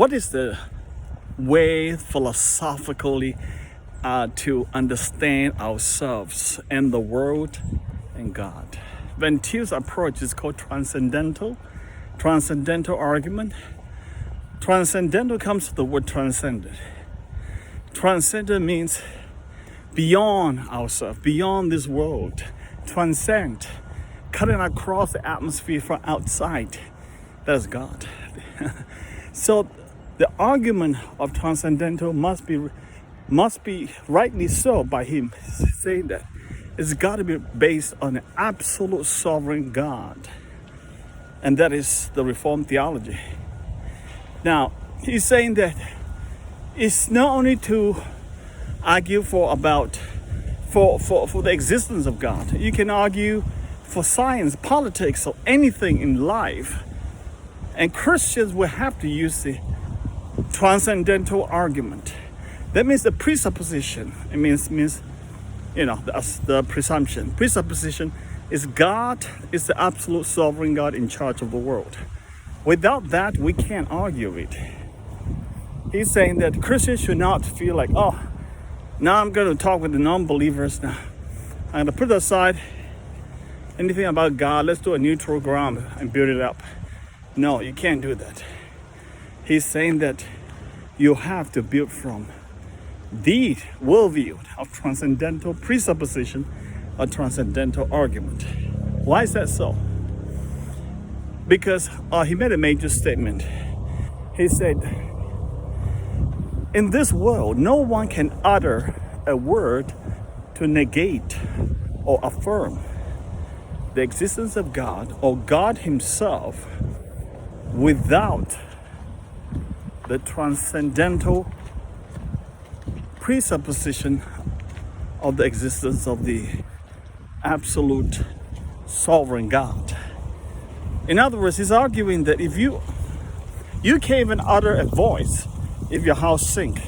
what is the way philosophically to understand ourselves and the world and God? Van Til's approach is called transcendental argument. Transcendental comes from the word transcendent. Transcendent means beyond ourselves, beyond this world. Transcend, cutting across the atmosphere from outside. That's God. So the argument of transcendental must be rightly so by him saying that it's got to be based on an absolute sovereign God, and that is the Reformed theology. Now he's saying that it's not only to argue for the existence of God. You can argue for science, politics, or anything in life, and Christians will have to use the transcendental argument. That means the presupposition. It means the presumption. Presupposition is God is the absolute sovereign God in charge of the world. Without that, we can't argue it. He's saying that Christians should not feel like, oh, now I'm going to talk with the non-believers now. I'm going to put aside anything about God. Let's do a neutral ground and build it up. No, you can't do that. He's saying that you have to build from the worldview of transcendental presupposition or transcendental argument. Why is that so? Because he made a major statement. He said, in this world, no one can utter a word to negate or affirm the existence of God or God himself without the transcendental presupposition of the existence of the absolute sovereign God. In other words, he's arguing that if you can't even utter a voice if your house sinks.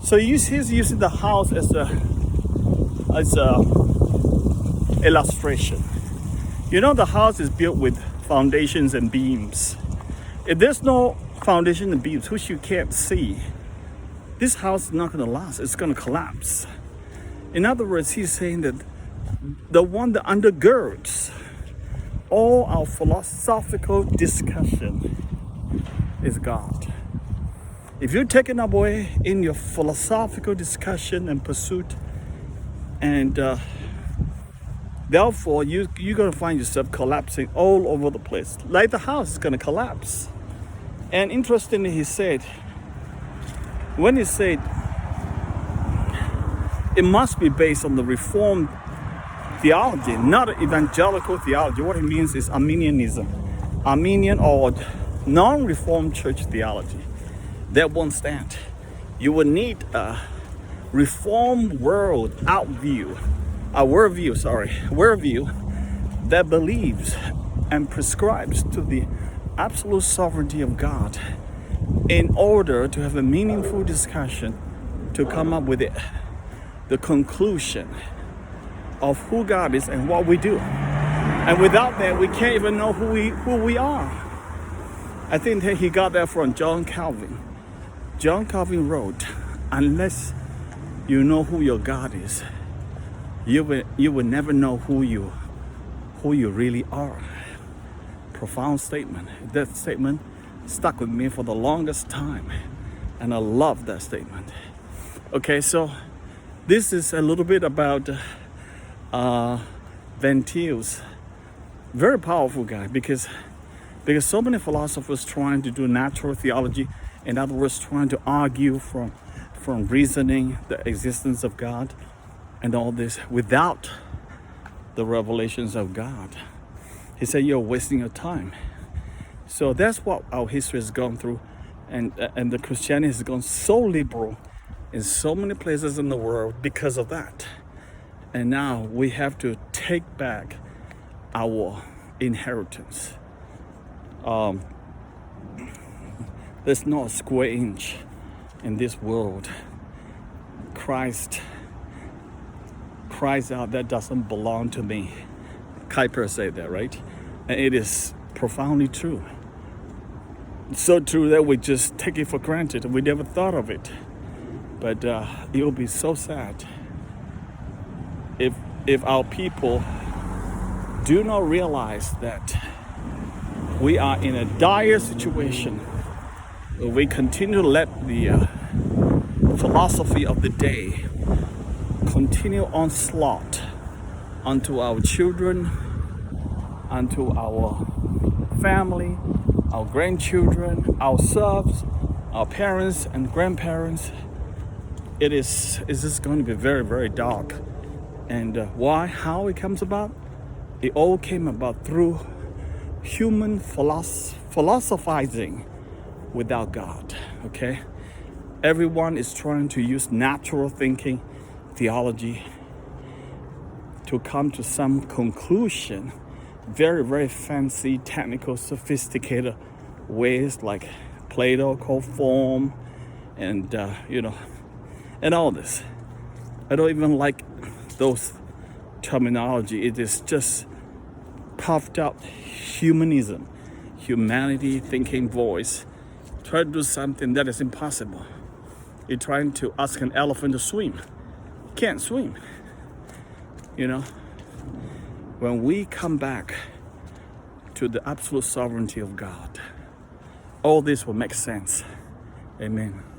So he's using the house as a illustration. You know, the house is built with foundations and beams. If there's no foundation and beams, which you can't see, this house is not going to last. It's going to collapse. In other words, he's saying that the one that undergirds all our philosophical discussion is God. If you're taken away in your philosophical discussion and pursuit, and therefore you're going to find yourself collapsing all over the place. Like the house is going to collapse. And interestingly, he said, when he said it must be based on the Reformed theology, not evangelical theology. What it means is Arminianism, Arminian or non-Reformed church theology. That won't stand. You will need a Reformed worldview that believes and prescribes to the absolute sovereignty of God in order to have a meaningful discussion to come up with the conclusion of who God is and what we do. And without that, we can't even know who we are. I think that he got that from John Calvin. John Calvin wrote, unless you know who your God is, you will never know who you really are. Profound statement. That statement stuck with me for the longest time, and I love that statement. Okay, so this is a little bit about Van Til's. Very powerful guy, because so many philosophers trying to do natural theology, in other words, trying to argue from reasoning the existence of God and all this without the revelations of God. He said, you're wasting your time. So that's what our history has gone through, and the Christianity has gone so liberal in so many places in the world because of that. And now we have to take back our inheritance. There's not a square inch in this world. Christ cries out, that doesn't belong to me. Kuyper said that, right? And it is profoundly true. so true that we just take it for granted. We never thought of it. But it will be so sad if our people do not realize that we are in a dire situation. We continue to let the philosophy of the day continue onslaught onto our children, onto our family, our grandchildren, ourselves, our parents and grandparents. It's just going to be very, very dark. And how it comes about? It all came about through human philosophizing without God, okay? Everyone is trying to use natural thinking, theology, to come to some conclusion, very, very fancy, technical, sophisticated ways like Plato called form and, and all this. I don't even like those terminology. It is just puffed up humanism, humanity thinking voice. Try to do something that is impossible. You're trying to ask an elephant to swim. Can't swim. When we come back to the absolute sovereignty of God, all this will make sense. Amen.